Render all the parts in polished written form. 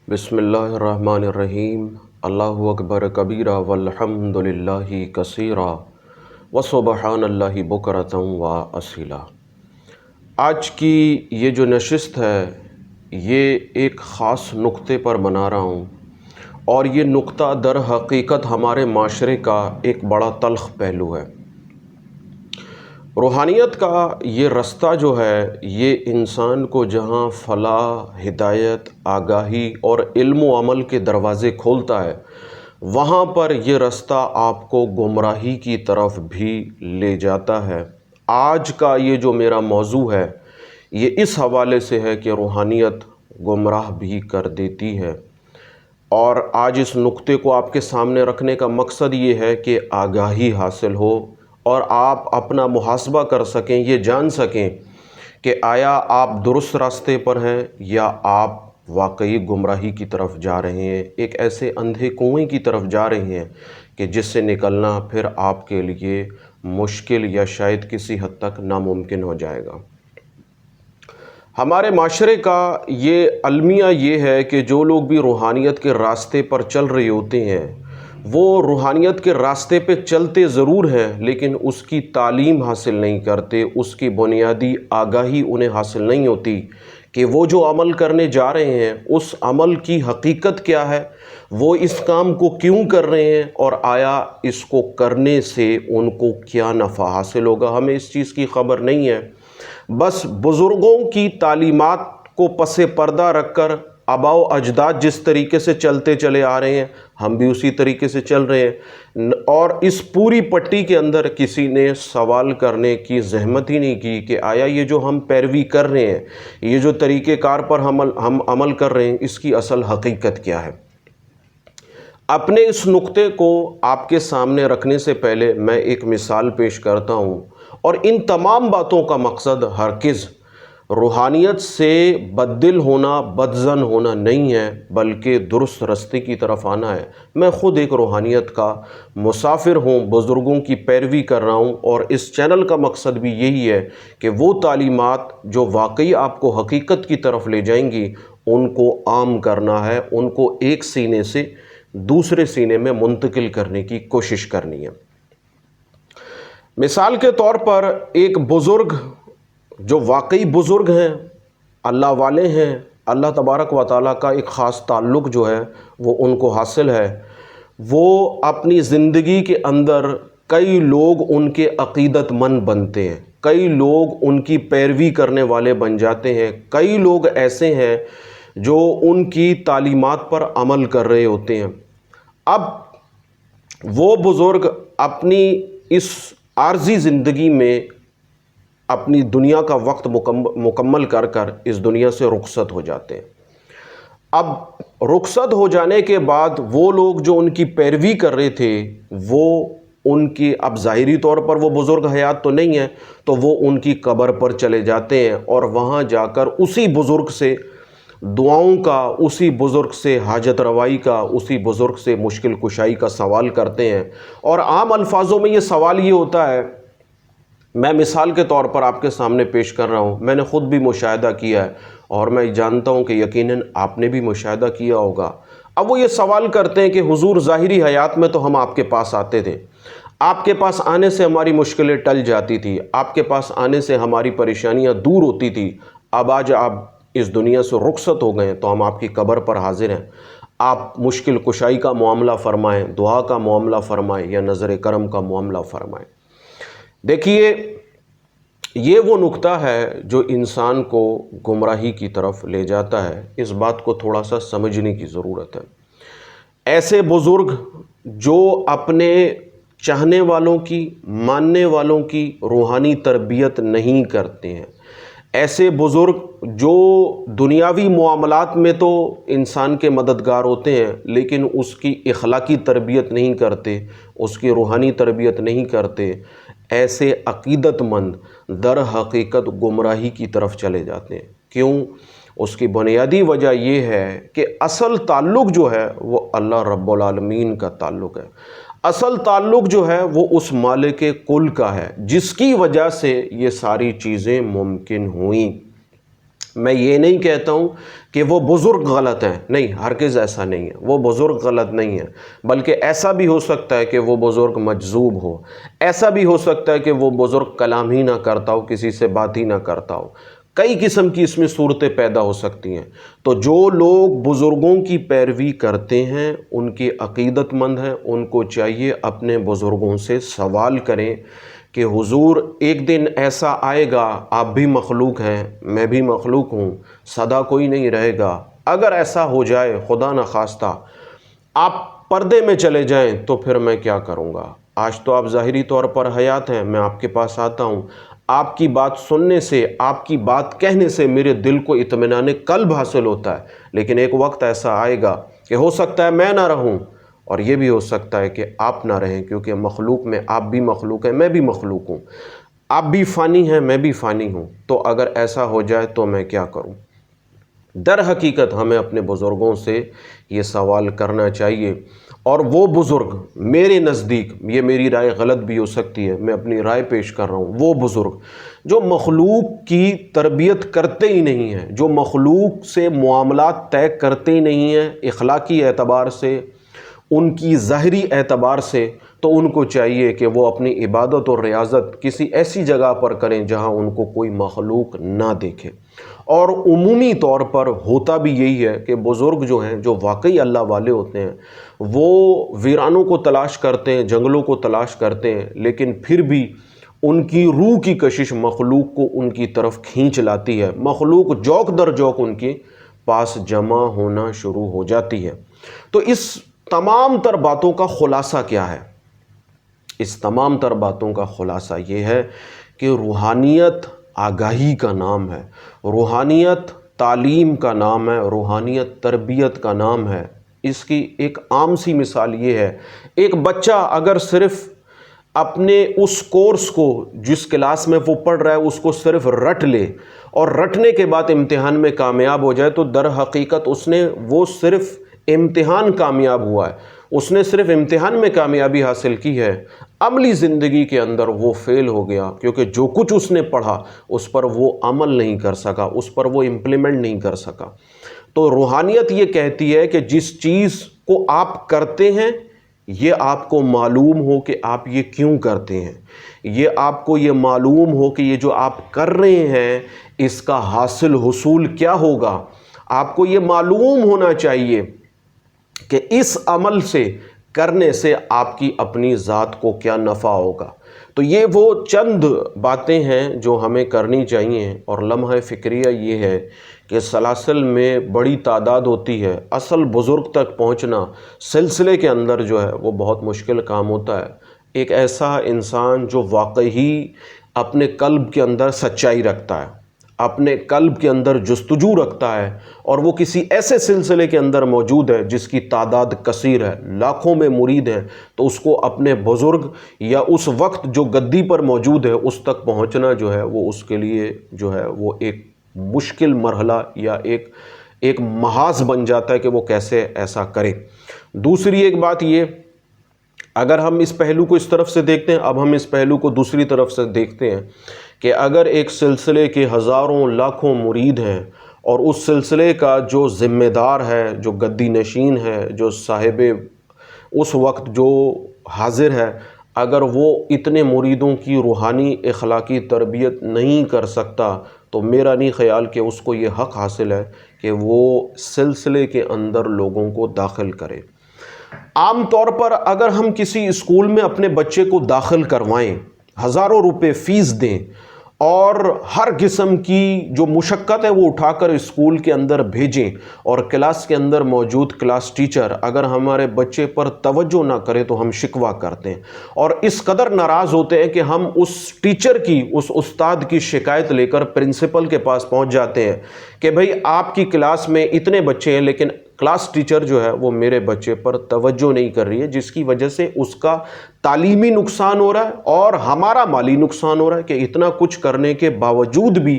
بسم اللہ الرحمن الرحیم۔ اللہ اکبر کبیرہ والحمد للہ کثیرہ وسبحان اللہ بکرۃ و اصیلا۔ آج کی یہ جو نشست ہے یہ ایک خاص نقطے پر بنا رہا ہوں، اور یہ نقطہ در حقیقت ہمارے معاشرے کا ایک بڑا تلخ پہلو ہے۔ روحانیت کا یہ رستہ جو ہے یہ انسان کو جہاں فلاح، ہدایت، آگاہی اور علم و عمل کے دروازے کھولتا ہے، وہاں پر یہ رستہ آپ کو گمراہی کی طرف بھی لے جاتا ہے۔ آج کا یہ جو میرا موضوع ہے یہ اس حوالے سے ہے کہ روحانیت گمراہ بھی کر دیتی ہے، اور آج اس نقطے کو آپ کے سامنے رکھنے کا مقصد یہ ہے کہ آگاہی حاصل ہو اور آپ اپنا محاسبہ کر سکیں، یہ جان سکیں کہ آیا آپ درست راستے پر ہیں یا آپ واقعی گمراہی کی طرف جا رہے ہیں، ایک ایسے اندھے کنویں کی طرف جا رہے ہیں کہ جس سے نکلنا پھر آپ کے لیے مشکل یا شاید کسی حد تک ناممکن ہو جائے گا۔ ہمارے معاشرے کا یہ المیہ یہ ہے کہ جو لوگ بھی روحانیت کے راستے پر چل رہے ہوتے ہیں وہ روحانیت کے راستے پہ چلتے ضرور ہیں، لیکن اس کی تعلیم حاصل نہیں کرتے، اس کی بنیادی آگاہی انہیں حاصل نہیں ہوتی کہ وہ جو عمل کرنے جا رہے ہیں اس عمل کی حقیقت کیا ہے، وہ اس کام کو کیوں کر رہے ہیں، اور آیا اس کو کرنے سے ان کو کیا نفع حاصل ہوگا۔ ہمیں اس چیز کی خبر نہیں ہے۔ بس بزرگوں کی تعلیمات کو پس پردہ رکھ کر آباء و اجداد جس طریقے سے چلتے چلے آ رہے ہیں ہم بھی اسی طریقے سے چل رہے ہیں، اور اس پوری پٹی کے اندر کسی نے سوال کرنے کی زحمت ہی نہیں کی کہ آیا یہ جو ہم پیروی کر رہے ہیں، یہ جو طریقہ کار پر ہم عمل کر رہے ہیں، اس کی اصل حقیقت کیا ہے۔ اپنے اس نقطے کو آپ کے سامنے رکھنے سے پہلے میں ایک مثال پیش کرتا ہوں، اور ان تمام باتوں کا مقصد ہرگز روحانیت سے بددل ہونا، بدظن ہونا نہیں ہے، بلکہ درست راستے کی طرف آنا ہے۔ میں خود ایک روحانیت کا مسافر ہوں، بزرگوں کی پیروی کر رہا ہوں، اور اس چینل کا مقصد بھی یہی ہے کہ وہ تعلیمات جو واقعی آپ کو حقیقت کی طرف لے جائیں گی ان کو عام کرنا ہے، ان کو ایک سینے سے دوسرے سینے میں منتقل کرنے کی کوشش کرنی ہے۔ مثال کے طور پر ایک بزرگ جو واقعی بزرگ ہیں، اللہ والے ہیں، اللہ تبارک و تعالیٰ کا ایک خاص تعلق جو ہے وہ ان کو حاصل ہے، وہ اپنی زندگی کے اندر کئی لوگ ان کے عقیدت مند بنتے ہیں، کئی لوگ ان کی پیروی کرنے والے بن جاتے ہیں، کئی لوگ ایسے ہیں جو ان کی تعلیمات پر عمل کر رہے ہوتے ہیں۔ اب وہ بزرگ اپنی اس عارضی زندگی میں اپنی دنیا کا وقت مکمل کر کر اس دنیا سے رخصت ہو جاتے ہیں۔ اب رخصت ہو جانے کے بعد وہ لوگ جو ان کی پیروی کر رہے تھے وہ ان کی اب ظاہری طور پر وہ بزرگ حیات تو نہیں ہیں، تو وہ ان کی قبر پر چلے جاتے ہیں، اور وہاں جا کر اسی بزرگ سے دعاؤں کا، اسی بزرگ سے حاجت روائی کا، اسی بزرگ سے مشکل کشائی کا سوال کرتے ہیں۔ اور عام الفاظوں میں یہ سوال یہ ہوتا ہے، میں مثال کے طور پر آپ کے سامنے پیش کر رہا ہوں، میں نے خود بھی مشاہدہ کیا ہے، اور میں جانتا ہوں کہ یقیناً آپ نے بھی مشاہدہ کیا ہوگا۔ اب وہ یہ سوال کرتے ہیں کہ حضور ظاہری حیات میں تو ہم آپ کے پاس آتے تھے، آپ کے پاس آنے سے ہماری مشکلیں ٹل جاتی تھی، آپ کے پاس آنے سے ہماری پریشانیاں دور ہوتی تھی، اب آج آپ اس دنیا سے رخصت ہو گئے تو ہم آپ کی قبر پر حاضر ہیں، آپ مشکل کشائی کا معاملہ فرمائیں، دعا کا معاملہ فرمائیں، یا نظر کرم کا معاملہ فرمائیں۔ دیکھیے یہ وہ نقطہ ہے جو انسان کو گمراہی کی طرف لے جاتا ہے، اس بات کو تھوڑا سا سمجھنے کی ضرورت ہے۔ ایسے بزرگ جو اپنے چاہنے والوں کی، ماننے والوں کی روحانی تربیت نہیں کرتے ہیں، ایسے بزرگ جو دنیاوی معاملات میں تو انسان کے مددگار ہوتے ہیں لیکن اس کی اخلاقی تربیت نہیں کرتے، اس کی روحانی تربیت نہیں کرتے، ایسے عقیدت مند در حقیقت گمراہی کی طرف چلے جاتے ہیں۔ کیوں؟ اس کی بنیادی وجہ یہ ہے کہ اصل تعلق جو ہے وہ اللہ رب العالمین کا تعلق ہے، اصل تعلق جو ہے وہ اس مالک کل کا ہے جس کی وجہ سے یہ ساری چیزیں ممکن ہوئیں۔ میں یہ نہیں کہتا ہوں کہ وہ بزرگ غلط ہیں، نہیں، ہرگز ایسا نہیں ہے، وہ بزرگ غلط نہیں ہے، بلکہ ایسا بھی ہو سکتا ہے کہ وہ بزرگ مجذوب ہو، ایسا بھی ہو سکتا ہے کہ وہ بزرگ کلام ہی نہ کرتا ہو، کسی سے بات ہی نہ کرتا ہو، کئی قسم کی اس میں صورتیں پیدا ہو سکتی ہیں۔ تو جو لوگ بزرگوں کی پیروی کرتے ہیں، ان کے عقیدت مند ہیں، ان کو چاہیے اپنے بزرگوں سے سوال کریں کہ حضور ایک دن ایسا آئے گا، آپ بھی مخلوق ہیں، میں بھی مخلوق ہوں، سدا کوئی نہیں رہے گا، اگر ایسا ہو جائے خدا نخواستہ آپ پردے میں چلے جائیں تو پھر میں کیا کروں گا؟ آج تو آپ ظاہری طور پر حیات ہیں، میں آپ کے پاس آتا ہوں، آپ کی بات سننے سے، آپ کی بات کہنے سے میرے دل کو اطمینان قلب حاصل ہوتا ہے، لیکن ایک وقت ایسا آئے گا کہ ہو سکتا ہے میں نہ رہوں، اور یہ بھی ہو سکتا ہے کہ آپ نہ رہیں، کیونکہ مخلوق میں آپ بھی مخلوق ہیں، میں بھی مخلوق ہوں، آپ بھی فانی ہیں، میں بھی فانی ہوں، تو اگر ایسا ہو جائے تو میں کیا کروں؟ در حقیقت ہمیں اپنے بزرگوں سے یہ سوال کرنا چاہیے، اور وہ بزرگ میرے نزدیک، یہ میری رائے غلط بھی ہو سکتی ہے، میں اپنی رائے پیش کر رہا ہوں، وہ بزرگ جو مخلوق کی تربیت کرتے ہی نہیں ہیں، جو مخلوق سے معاملات طے کرتے ہی نہیں ہیں اخلاقی اعتبار سے، ان کی ظاہری اعتبار سے، تو ان کو چاہیے کہ وہ اپنی عبادت اور ریاضت کسی ایسی جگہ پر کریں جہاں ان کو کوئی مخلوق نہ دیکھے۔ اور عمومی طور پر ہوتا بھی یہی ہے کہ بزرگ جو ہیں، جو واقعی اللہ والے ہوتے ہیں، وہ ویرانوں کو تلاش کرتے ہیں، جنگلوں کو تلاش کرتے ہیں، لیکن پھر بھی ان کی روح کی کشش مخلوق کو ان کی طرف کھینچ لاتی ہے، مخلوق جوک در جوک ان کے پاس جمع ہونا شروع ہو جاتی ہے۔ تو اس تمام تر باتوں کا خلاصہ کیا ہے؟ اس تمام تر باتوں کا خلاصہ یہ ہے کہ روحانیت آگاہی کا نام ہے، روحانیت تعلیم کا نام ہے، روحانیت تربیت کا نام ہے۔ اس کی ایک عام سی مثال یہ ہے، ایک بچہ اگر صرف اپنے اس کورس کو جس کلاس میں وہ پڑھ رہا ہے اس کو صرف رٹ لے اور رٹنے کے بعد امتحان میں کامیاب ہو جائے، تو در حقیقت اس نے وہ صرف امتحان کامیاب ہوا ہے، اس نے صرف امتحان میں کامیابی حاصل کی ہے، عملی زندگی کے اندر وہ فیل ہو گیا، کیونکہ جو کچھ اس نے پڑھا اس پر وہ عمل نہیں کر سکا، اس پر وہ امپلیمنٹ نہیں کر سکا۔ تو روحانیت یہ کہتی ہے کہ جس چیز کو آپ کرتے ہیں یہ آپ کو معلوم ہو کہ آپ یہ کیوں کرتے ہیں، یہ آپ کو یہ معلوم ہو کہ یہ جو آپ کر رہے ہیں اس کا حاصل حصول کیا ہوگا، آپ کو یہ معلوم ہونا چاہیے کہ اس عمل سے کرنے سے آپ کی اپنی ذات کو کیا نفع ہوگا۔ تو یہ وہ چند باتیں ہیں جو ہمیں کرنی چاہیے، اور لمحہ فکریہ یہ ہے کہ سلاسل میں بڑی تعداد ہوتی ہے، اصل بزرگ تک پہنچنا سلسلے کے اندر جو ہے وہ بہت مشکل کام ہوتا ہے۔ ایک ایسا انسان جو واقعی اپنے قلب کے اندر سچائی رکھتا ہے، اپنے قلب کے اندر جستجو رکھتا ہے، اور وہ کسی ایسے سلسلے کے اندر موجود ہے جس کی تعداد کثیر ہے، لاکھوں میں مرید ہیں، تو اس کو اپنے بزرگ یا اس وقت جو گدی پر موجود ہے اس تک پہنچنا جو ہے وہ اس کے لیے جو ہے وہ ایک مشکل مرحلہ یا ایک محاذ بن جاتا ہے کہ وہ کیسے ایسا کرے۔ دوسری ایک بات یہ، اگر ہم اس پہلو کو اس طرف سے دیکھتے ہیں، اب ہم اس پہلو کو دوسری طرف سے دیکھتے ہیں کہ اگر ایک سلسلے کے ہزاروں لاکھوں مرید ہیں اور اس سلسلے کا جو ذمہ دار ہے، جو گدی نشین ہے، جو صاحب اس وقت جو حاضر ہے، اگر وہ اتنے مریدوں کی روحانی اخلاقی تربیت نہیں کر سکتا، تو میرا نہیں خیال کہ اس کو یہ حق حاصل ہے کہ وہ سلسلے کے اندر لوگوں کو داخل کرے۔ عام طور پر اگر ہم کسی اسکول میں اپنے بچے کو داخل کروائیں، ہزاروں روپے فیس دیں اور ہر قسم کی جو مشقت ہے وہ اٹھا کر اسکول کے اندر بھیجیں، اور کلاس کے اندر موجود کلاس ٹیچر اگر ہمارے بچے پر توجہ نہ کرے تو ہم شکوہ کرتے ہیں، اور اس قدر ناراض ہوتے ہیں کہ ہم اس ٹیچر کی، اس استاد کی شکایت لے کر پرنسپل کے پاس پہنچ جاتے ہیں کہ بھئی آپ کی کلاس میں اتنے بچے ہیں لیکن کلاس ٹیچر جو ہے وہ میرے بچے پر توجہ نہیں کر رہی ہے، جس کی وجہ سے اس کا تعلیمی نقصان ہو رہا ہے اور ہمارا مالی نقصان ہو رہا ہے کہ اتنا کچھ کرنے کے باوجود بھی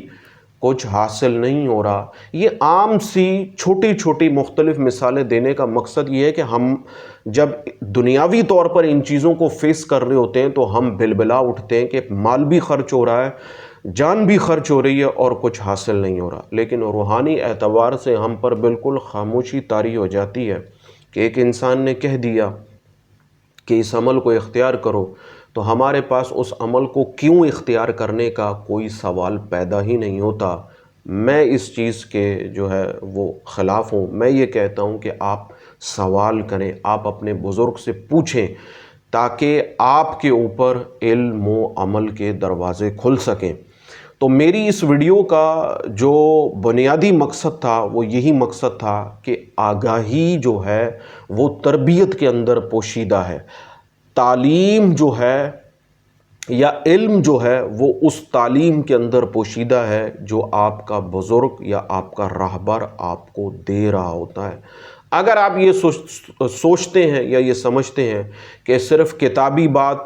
کچھ حاصل نہیں ہو رہا۔ یہ عام سی چھوٹی چھوٹی مختلف مثالیں دینے کا مقصد یہ ہے کہ ہم جب دنیاوی طور پر ان چیزوں کو فیس کر رہے ہوتے ہیں تو ہم بلبلا اٹھتے ہیں کہ مال بھی خرچ ہو رہا ہے، جان بھی خرچ ہو رہی ہے اور کچھ حاصل نہیں ہو رہا، لیکن روحانی اعتبار سے ہم پر بالکل خاموشی طاری ہو جاتی ہے کہ ایک انسان نے کہہ دیا کہ اس عمل کو اختیار کرو، تو ہمارے پاس اس عمل کو کیوں اختیار کرنے کا کوئی سوال پیدا ہی نہیں ہوتا۔ میں اس چیز کے جو ہے وہ خلاف ہوں۔ میں یہ کہتا ہوں کہ آپ سوال کریں، آپ اپنے بزرگ سے پوچھیں تاکہ آپ کے اوپر علم و عمل کے دروازے کھل سکیں۔ تو میری اس ویڈیو کا جو بنیادی مقصد تھا وہ یہی مقصد تھا کہ آگاہی جو ہے وہ تربیت کے اندر پوشیدہ ہے۔ تعلیم جو ہے یا علم جو ہے وہ اس تعلیم کے اندر پوشیدہ ہے جو آپ کا بزرگ یا آپ کا راہبر آپ کو دے رہا ہوتا ہے۔ اگر آپ یہ سوچتے ہیں یا یہ سمجھتے ہیں کہ صرف کتابی بات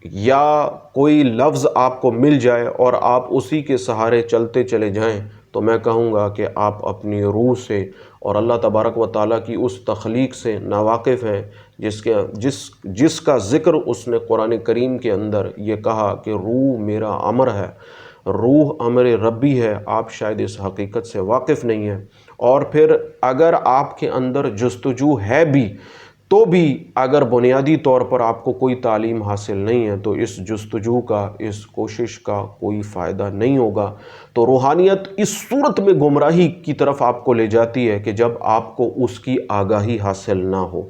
یا کوئی لفظ آپ کو مل جائے اور آپ اسی کے سہارے چلتے چلے جائیں، تو میں کہوں گا کہ آپ اپنی روح سے اور اللہ تبارک و تعالیٰ کی اس تخلیق سے ناواقف ہیں جس کا ذکر اس نے قرآن کریم کے اندر یہ کہا کہ روح میرا امر ہے، روح امر ربی ہے۔ آپ شاید اس حقیقت سے واقف نہیں ہیں، اور پھر اگر آپ کے اندر جستجو ہے بھی تو بھی اگر بنیادی طور پر آپ کو کوئی تعلیم حاصل نہیں ہے تو اس جستجو کا، اس کوشش کا کوئی فائدہ نہیں ہوگا۔ تو روحانیت اس صورت میں گمراہی کی طرف آپ کو لے جاتی ہے کہ جب آپ کو اس کی آگاہی حاصل نہ ہو،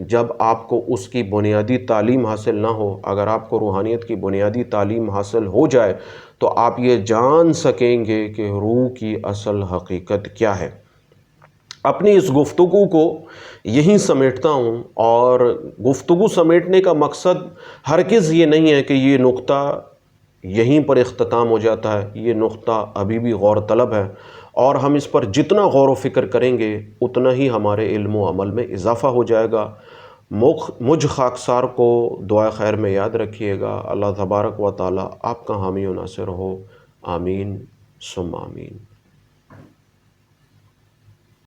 جب آپ کو اس کی بنیادی تعلیم حاصل نہ ہو۔ اگر آپ کو روحانیت کی بنیادی تعلیم حاصل ہو جائے تو آپ یہ جان سکیں گے کہ روح کی اصل حقیقت کیا ہے۔ اپنی اس گفتگو کو یہیں سمیٹتا ہوں، اور گفتگو سمیٹنے کا مقصد ہرگز یہ نہیں ہے کہ یہ نقطہ یہیں پر اختتام ہو جاتا ہے۔ یہ نقطہ ابھی بھی غور طلب ہے، اور ہم اس پر جتنا غور و فکر کریں گے اتنا ہی ہمارے علم و عمل میں اضافہ ہو جائے گا۔ مجھ خاکسار کو دعائے خیر میں یاد رکھیے گا۔ اللہ تبارک و تعالی آپ کا حامی و ناصر ہو۔ آمین ثم آمین۔